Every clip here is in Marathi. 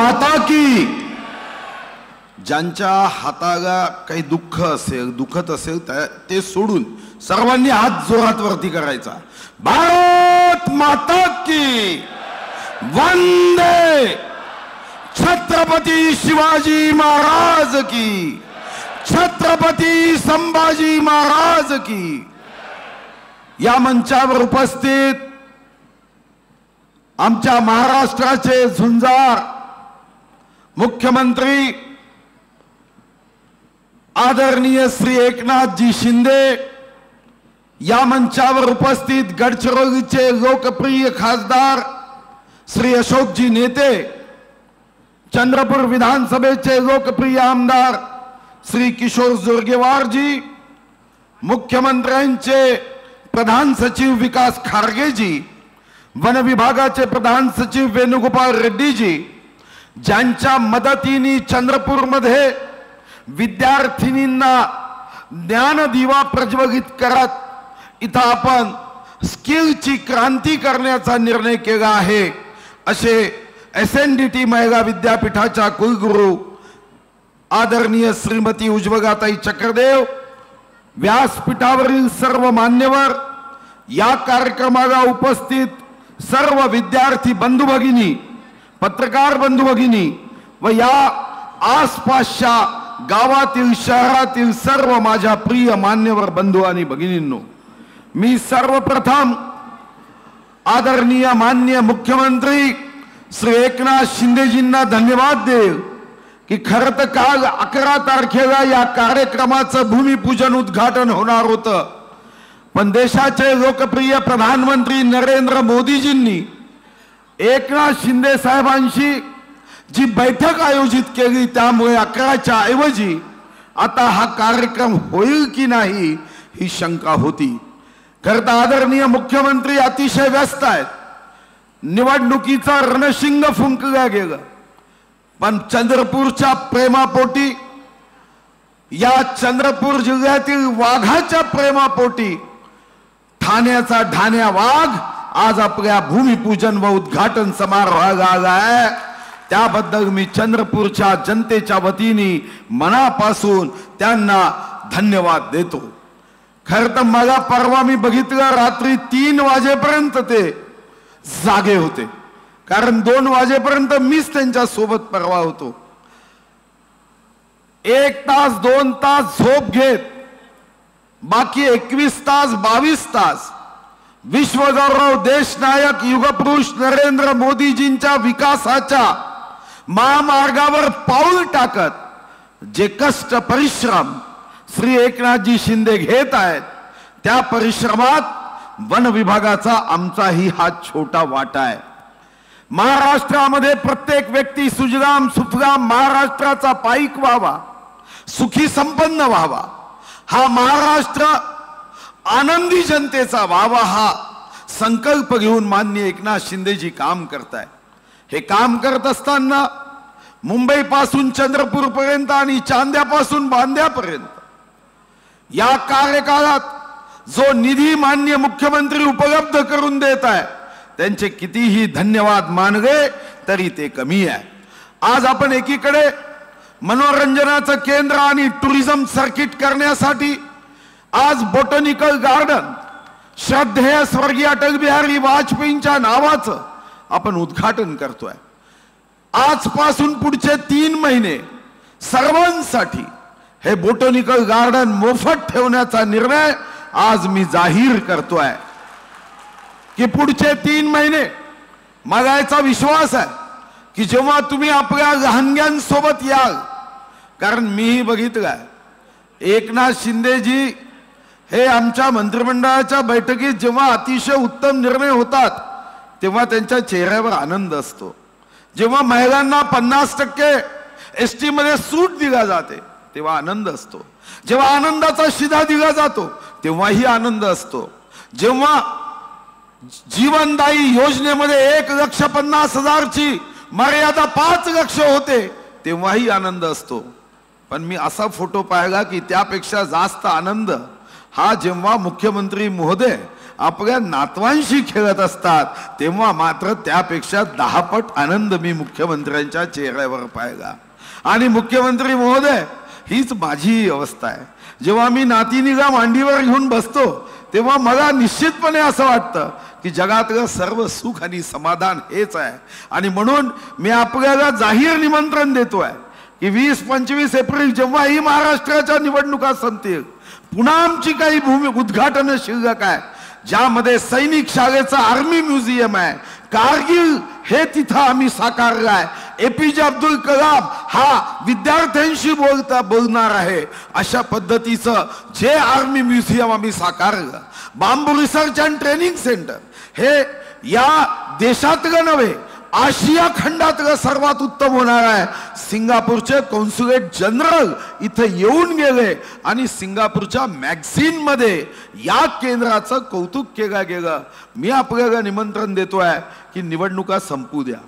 माता की। ज्यांच्या हाताला काही दुखत असेल ते सोडून सर्वांनी हात जोरात वरती करायचा। भारत माता की वंदे। छत्रपती शिवाजी महाराज की, छत्रपती संभाजी महाराज की। या मंचावर उपस्थित आमच्या महाराष्ट्राचे झुंजार मुख्यमंत्री आदरणीय श्री एकनाथजी शिंदे, या मंचावर उपस्थित गडचिरोलीचे लोकप्रिय खासदार श्री अशोकजी नेते, चंद्रपूर विधानसभेचे लोकप्रिय आमदार श्री किशोर जोरगेवार जी, मुख्यमंत्र्यांचे प्रधान सचिव विकास खारगे जी, वन विभागाचे प्रधान सचिव वेणुगोपाल रेड्डी जी, ज्यांच्या मदतीने चंद्रपूरमध्ये विद्यार्थिनींना ज्ञानदिवा प्रज्वलित करत इथं आपण स्किलची क्रांती करण्याचा निर्णय केला आहे, असे SNDT महिला विद्यापीठाच्या कुलगुरू आदरणीय श्रीमती उज्ज्वलाताई चक्रदेव, व्यासपीठावरील सर्व मान्यवर, या कार्यक्रमाला उपस्थित सर्व विद्यार्थी बंधू भगिनी, पत्रकार बंधू भगिनी व या आसपासच्या गावातील शहरातील सर्व माझ्या प्रिय मान्यवर बंधू आणि भगिनींनो, मी सर्वप्रथम आदरणीय मान्य मुख्यमंत्री श्री एकनाथ शिंदेजींना धन्यवाद देव की खरं तर काल 11 तारखेला या कार्यक्रमाचं भूमिपूजन उद्घाटन होणार होतं, पण देशाचे लोकप्रिय प्रधानमंत्री नरेंद्र मोदीजींनी एकनाथ शिंदे साहेबांशी जी बैठक आयोजित केली त्यामुळे 11च्या ऐवजी आता हा कार्यक्रम होईल की नाही ही शंका होती। खरं तर आदरणीय मुख्यमंत्री अतिशय व्यस्त आहेत, निवडणुकीचा रणशिंग फुंकला गेला, पण चंद्रपूरच्या प्रेमापोटी, या चंद्रपूर जिल्ह्यातील वाघाच्या प्रेमापोटी ठाण्याचा ढाण्या वाघ आज आपल्या भूमिपूजन व उद्घाटन समारोहाला आला आहे। त्याबद्दल मी चंद्रपूरच्या जनतेच्या वतीने मनापासून त्यांना धन्यवाद देतो। खरं तर मला परवा मी बघितलं रात्री 3 वाजेपर्यंत ते जागे होते, कारण 2 वाजेपर्यंत मीच त्यांच्या सोबत परवा होतो। 1 तास 2 तास झोप घेत बाकी 21 तास 22 तास विश्वगौरव देशनायक युगपुरुष नरेंद्र मोदीजींच्या विकासाच्या महामार्गावर पाऊल टाकत जे कष्ट परिश्रम श्री एकनाथजी शिंदे घेत आहेत, त्या परिश्रमात वन विभागाचा आमचाही हा छोटा वाटा आहे। महाराष्ट्रामध्ये प्रत्येक व्यक्ती सुजलाम सुफलाम महाराष्ट्राचा पाईक व्हावा, सुखी संपन्न व्हावा, हा महाराष्ट्र आनंदी जनतेचा व्हावा, हा संकल्प घेऊन माननीय एकनाथ शिंदेजी काम करताय। हे काम करत असताना मुंबई पासून चंद्रपूर पर्यंत आणि चांद्यापासून बांद्यापर्यंत या कार्यकाळात जो निधी माननीय मुख्यमंत्री उपलब्ध करून देत आहे त्यांचे कितीही धन्यवाद मानले तरी ते कमी आहे। आज आपण एकीकडे मनोरंजनाचं केंद्र आणि टुरिझम सर्किट करण्यासाठी आज बोटॅनिकल गार्डन श्रद्धेय स्वर्गीय अटल बिहारी वाजपेयींच्या नावाचं आपण उद्घाटन करतोय। आजपासून पुढचे 3 महिने सर्वांसाठी हे बोटॅनिकल गार्डन मोफत ठेवण्याचा निर्णय आज मी जाहीर करतोय की पुढचे 3 महिने मला याचा विश्वास आहे की जेव्हा तुम्ही आपल्या लहानग्यांसोबत याल, कारण मीही बघितलंय एकनाथ शिंदेजी हे आमच्या मंत्रिमंडळाच्या बैठकीत जेव्हा अतिशय उत्तम निर्णय होतात तेव्हा त्यांच्या चेहऱ्यावर आनंद असतो, जेव्हा महिलांना 50% ST मध्ये सूट दिला जाते तेव्हा आनंद असतो, जेव्हा आनंदाचा शिधा दिला जातो तेव्हाही आनंद असतो, जेव्हा जीवनदायी योजनेमध्ये 1,50,000 ची मर्यादा 5 लाख होते तेव्हाही आनंद असतो। पण मी असा फोटो पाहिला की त्यापेक्षा जास्त आनंद हा जेव्हा मुख्यमंत्री महोदय आपल्या नातवांशी खेळत असतात तेव्हा मात्र त्यापेक्षा 10 पट आनंद मी मुख्यमंत्र्यांच्या चेहऱ्यावर पाहिला. आणि मुख्यमंत्री महोदय, हीच माझी अवस्था आहे. जेव्हा मी नातिनीला मांडीवर घेऊन बसतो तेव्हा मला निश्चितपणे असं वाटतं की जगातलं सर्व सुख आणि समाधान हेच आहे. आणि म्हणून मी आपल्याला जाहीर निमंत्रण देतोय की 20-25 एप्रिल जेव्हाही महाराष्ट्राच्या निवडणुका संपतील, पुन्हा आमची काही उद्घाटन शिल्लक आहे, ज्यामध्ये सैनिक शाळेचं आर्मी म्युझियम आहे, कारगिल हे तिथं आम्ही साकारलाय, एपीजे अब्दुल कलाम हा विद्यार्थ्यांशी बोलणार आहे, अशा पद्धतीचं जे आर्मी म्युझियम आम्ही साकारलं. बांबू रिसर्च अँड ट्रेनिंग सेंटर हे या देशातलं नव्हे, आशिया खंडातलं सर्वात उत्तम होणार आहे. सिंगापूरचे कॉन्सुलेट जनरल इथं येऊन गेले आणि सिंगापूरच्या मॅगझिन मध्ये या केंद्राचं कौतुक केलं गेलं. मी आपल्याला निमंत्रण देतोय की निवडणुका संपू द्या.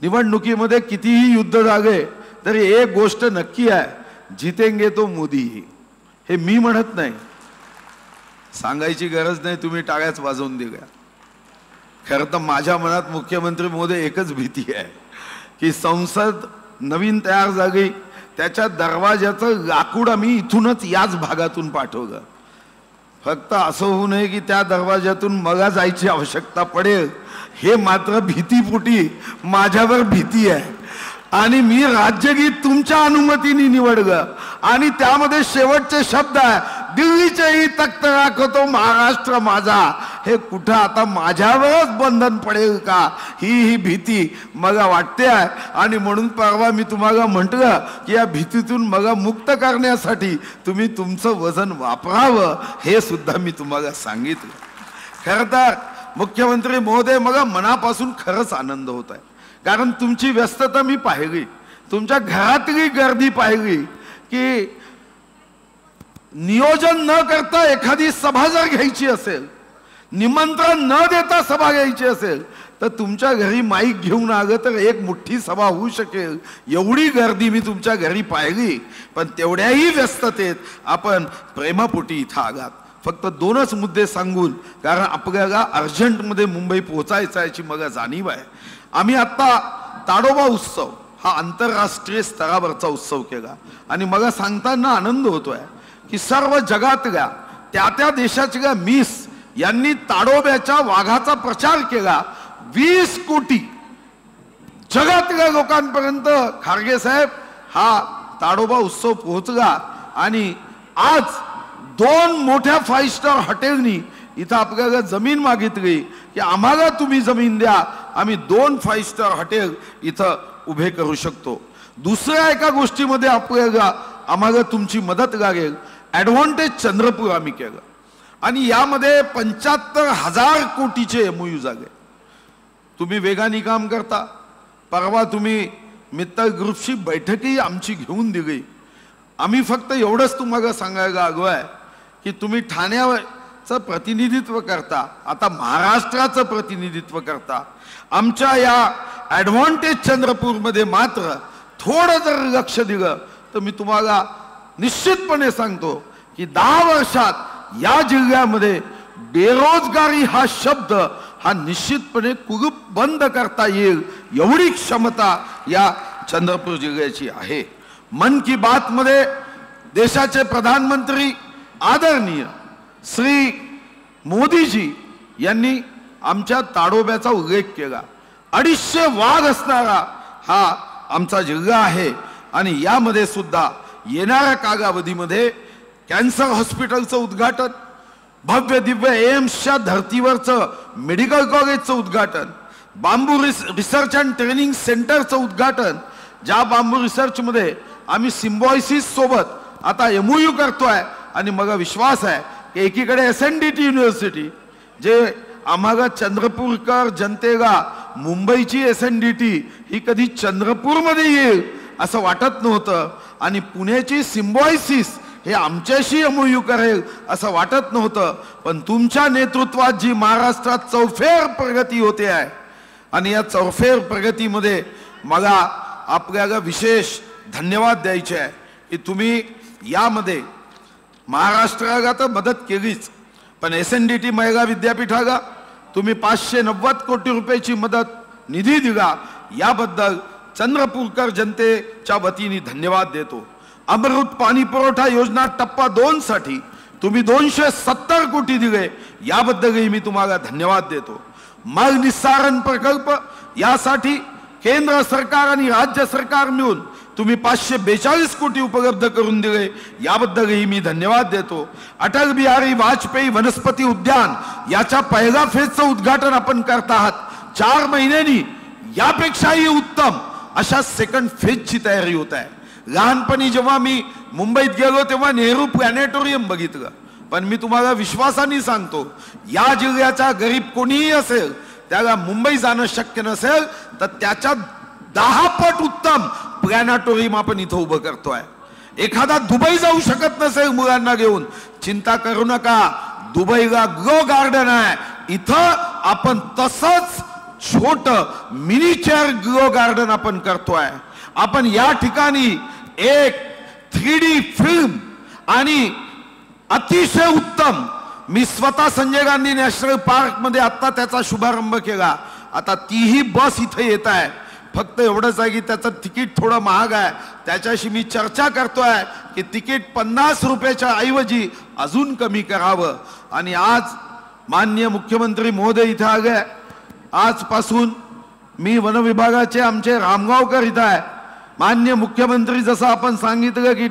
निवडणुकीमध्ये कितीही युद्ध झाले तरी एक गोष्ट नक्की आहे, जितेंगे तो मोदी. हे मी म्हणत नाही, सांगायची गरज नाही, तुम्ही टाळ्याच वाजवून दिल्या. खरं तर माझ्या मनात मुख्यमंत्री महोदय एकच भीती आहे की संसद नवीन तयार झाली, त्याच्या दरवाजाचं लाकूड आम्ही इथूनच याच भागातून पाठवलं. फक्त असं होऊ नये की त्या दरवाजातून मला जायची आवश्यकता पडेल, हे मात्र भीतीपोटी माझ्यावर भीती आहे. आणि मी राज्यगीत तुमच्या अनुमतीने निवडलं आणि त्यामध्ये शेवटचे शब्द आहे, दिल्लीचेही तख्त राखतो महाराष्ट्र माझा. हे कुठं आता माझ्यावरच बंधन पडेल का, ही भीती मला वाटते आहे. आणि म्हणून परवा मी तुम्हाला म्हटलं की या भीतीतून मला मुक्त करण्यासाठी तुम्ही तुमचं वजन वापरावं, हे सुद्धा मी तुम्हाला सांगितलं. खरं तर मुख्यमंत्री महोदय, मला मनापासून खरंच आनंद होत आहे, कारण तुमची व्यस्तता मी पाहिली, तुमच्या घरातली गर्दी पाहिली की नियोजन न करता एखादी सभा जर घ्यायची असेल, निमंत्रण न देता सभा घ्यायची असेल, तर तुमच्या घरी माईक घेऊन आलं तर एक मोठी सभा होऊ शकेल, एवढी गर्दी मी तुमच्या घरी पाहिली. पण तेवढ्याही व्यस्ततेत आपण प्रेमापोटी इथं आलात. फक्त 2च मुद्दे सांगून, कारण आपल्याला अर्जंटमध्ये मुंबई पोहोचायचं आहे याची मला जाणीव आहे. आम्ही आता ताडोबा उत्सव हा आंतरराष्ट्रीय स्तरावरचा उत्सव केला आणि मला सांगताना आनंद होतोय की सर्व जगातल्या त्या देशाच्या मिस यांनी ताडोब्याच्या वाघाचा प्रचार केला. 20 कोटी जगातल्या लोकांपर्यंत खारगे साहेब हा ताडोबा उत्सव पोहोचला. आणि आज 2 मोठ्या 5 स्टार हॉटेलनी इथं आपल्याला जमीन मागितली की आम्हाला तुम्ही जमीन द्या, आम्ही 2 5 स्टार हॉटेल इथं उभे करू शकतो. दुसऱ्या एका गोष्टीमध्ये आपल्याला आम्हाला तुमची मदत लागेल. ॲडव्हान्टेज चंद्रपूर आम्ही केलं आणि यामध्ये 75,000 कोटीचे MOU झाले. तुम्ही वेगाने काम करता. परवा तुम्ही मित्तल ग्रुपशी बैठकही आमची घेऊन दिली. आम्ही फक्त एवढंच तुम्हाला सांगायला आलो आहे की तुम्ही ठाण्याचं प्रतिनिधित्व करता, आता महाराष्ट्राचं प्रतिनिधित्व करता. आमच्या या ॲडव्हान्टेज चंद्रपूरमध्ये मात्र थोडं जर लक्ष दिलं तर मी तुम्हाला निश्चितपणे सांगतो की 10 वर्षात या जिल्ह्यामध्ये बेरोजगारी हा शब्द हा निश्चितपणे कुलूप बंद करता येईल, एवढी क्षमता या चंद्रपूर जिल्ह्याची आहे. मन की बात मध्ये देशाचे प्रधानमंत्री आदरणीय श्री मोदीजी यांनी आमच्या ताडोब्याचा उल्लेख केला. 250 वाघ असणारा हा आमचा जिल्हा आहे आणि यामध्ये सुद्धा येणाऱ्या कालावधीमध्ये कॅन्सर हॉस्पिटलचं उद्घाटन, भव्य दिव्य एम्सच्या धर्तीवरचं मेडिकल कॉलेजचं उद्घाटन, बांबू रिसर्च अँड ट्रेनिंग सेंटरचं उद्घाटन, ज्या बांबू रिसर्चमध्ये आम्ही सिम्बॉयसिस सोबत आता MOU करतोय. आणि मला विश्वास आहे की एकीकडे SNDT युनिव्हर्सिटी, जे आम्हाला चंद्रपूरकर जनतेला मुंबईची SNDT ही कधी चंद्रपूरमध्ये येईल असं वाटत नव्हतं, आणि पुण्याची सिम्बॉयसिस हे आमच्याशी MOU करेल असं वाटत नव्हतं. पण तुमच्या नेतृत्वात जी महाराष्ट्रात चौफेर प्रगती होते आहे आणि या चौफेर प्रगतीमध्ये मला आपल्याला विशेष धन्यवाद द्यायचे आहे की तुम्ही यामध्ये महाराष्ट्राला तर मदत केलीच, पण SNDT महिला विद्यापीठाला तुम्ही 590 कोटी रुपयाची मदत निधी दिला, याबद्दल चंद्रपूरकर जनतेच्या वतीने धन्यवाद देतो। अमृत पाणी पुरवठा योजना टप्पा 2 साठी तुम्ही 270 कोटी दिले, याबद्दलही मी तुम्हाला धन्यवाद देतो। मल निस्सारण प्रकल्प यासाठी केंद्र सरकार आणि राज्य सरकार मिळून तुम्ही 542 कोटी उपलब्ध करून दिले, याबद्दलही मी धन्यवाद देतो। अटल बिहारी वाजपेयी वनस्पती उद्यान याच्या पहिल्या फेजचं उद्घाटन आपण करत आहात। 4 महिन्यांनी यापेक्षाही उत्तम अशा सेकंड फेजची तयारी होत आहे। लहानपणी जेव्हा मी मुंबईत गेलो तेव्हा नेहरू प्लॅनेटोरियम बघितलं, पण मी तुम्हाला विश्वासाने सांगतो, या जिल्ह्याचा गरीब कोणीही असेल त्याला मुंबई जाणं शक्य नसेल तर त्याच्या 10 पट उत्तम प्लॅनेटोरियम आपण इथं उभं करतोय। एखादा दुबई जाऊ शकत नसेल मुलांना घेऊन, चिंता करू नका, दुबईला ग्लो गार्डन आहे, इथं आपण तसंच छोट मिनीचर ग्लो गार्डन आपण करतोय। आपण या ठिकाणी एक 3D फिल्म आणि अतिशय उत्तम, मी स्वतः संजय गांधी नॅशनल पार्क मध्ये आता त्याचा शुभारंभ केला। आता तीही बस इथे येत आहे, फक्त एवढंच आहे की त्याचं तिकीट थोडं महाग आहे। त्याच्याशी मी चर्चा करतोय की तिकीट 50 रुपयाच्या ऐवजी अजून कमी करावं। आणि आज माननीय मुख्यमंत्री महोदय इथे आले, आजपासून मी वन विभागाचे आमचे रामगावकर इथं आहे। माननीय मुख्यमंत्री जसं आपण सांगितलं की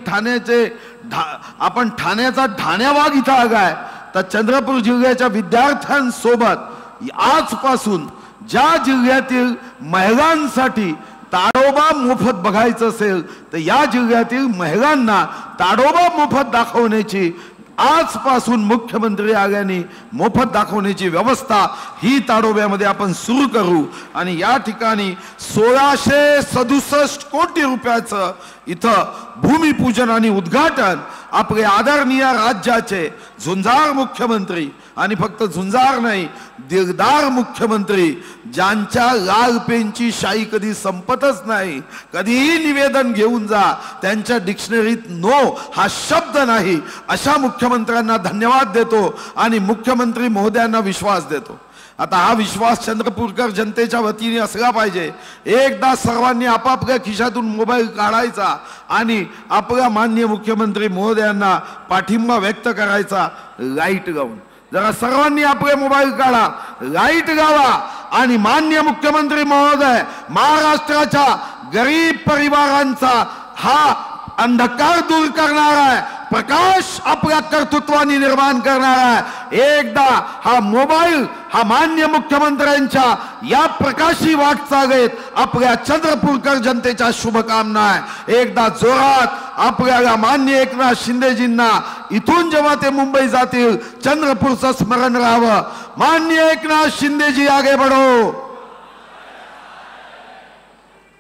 आपण ठाण्याचा ठाण्यावाग इथं आलाय, तर चंद्रपूर जिल्ह्याच्या विद्यार्थ्यांसोबत आजपासून ज्या जिल्ह्यातील महिलांसाठी ताडोबा मोफत बघायचं असेल तर या जिल्ह्यातील महिलांना ताडोबा मोफत दाखवण्याची आजपासून मुख्यमंत्री आल्याने मोफत दाखवण्याची व्यवस्था ही ताडोब्यामध्ये आपण सुरू करू। आणि या ठिकाणी 1667 कोटी रुपयाचं इथं भूमिपूजन आणि उद्घाटन आपले आदरणीय राज्याचे झुंजार मुख्यमंत्री, आणि फक्त झुंजार नाही दिलदार मुख्यमंत्री, ज्यांच्या लाल पेनची शाई कधी संपतच नाही, कधीही निवेदन घेऊन जा त्यांच्या डिक्शनरीत नो हा शब्द नाही, अशा मुख्यमंत्र्यांना धन्यवाद देतो आणि मुख्यमंत्री महोदयांना विश्वास देतो। आता हा विश्वास चंद्रपूरकर जनतेच्या वतीने असला पाहिजे। एकदा सर्वांनी आपापल्या खिशातून मोबाईल काढायचा आणि आपल्या माननीय मुख्यमंत्री महोदयांना पाठिंबा व्यक्त करायचा, लाईट लावून। जरा सर्वांनी आपले मोबाईल काढा, लाईट लावा आणि माननीय मुख्यमंत्री महोदय महाराष्ट्राच्या गरीब परिवारांचा हा अंधकार दूर करणार आहे, प्रकाश आपल्या कर्तृत्वाने निर्माण करणार आहे। एकदा हा मोबाईल हा मान्य मुख्यमंत्र्यांच्या या प्रकाशी वाटचालीत आपल्या चंद्रपूरकर जनतेच्या शुभकामना आहे। एकदा जोरात आपल्याला मान्य एकनाथ शिंदेजींना इथून जेव्हा ते मुंबई जातील चंद्रपूरचं स्मरण राहावं, मान्य एकनाथ शिंदेजी आगे बढ़ो।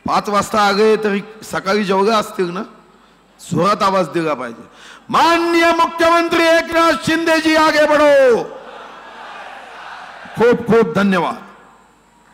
5 वाजता आगे तरी सकाळी जेवढे असतील ना, जोरात आवाज दिला पाहिजे, माननीय मुख्यमंत्री एकनाथ शिंदेजी आगे बढ़ो। खूप खूप धन्यवाद।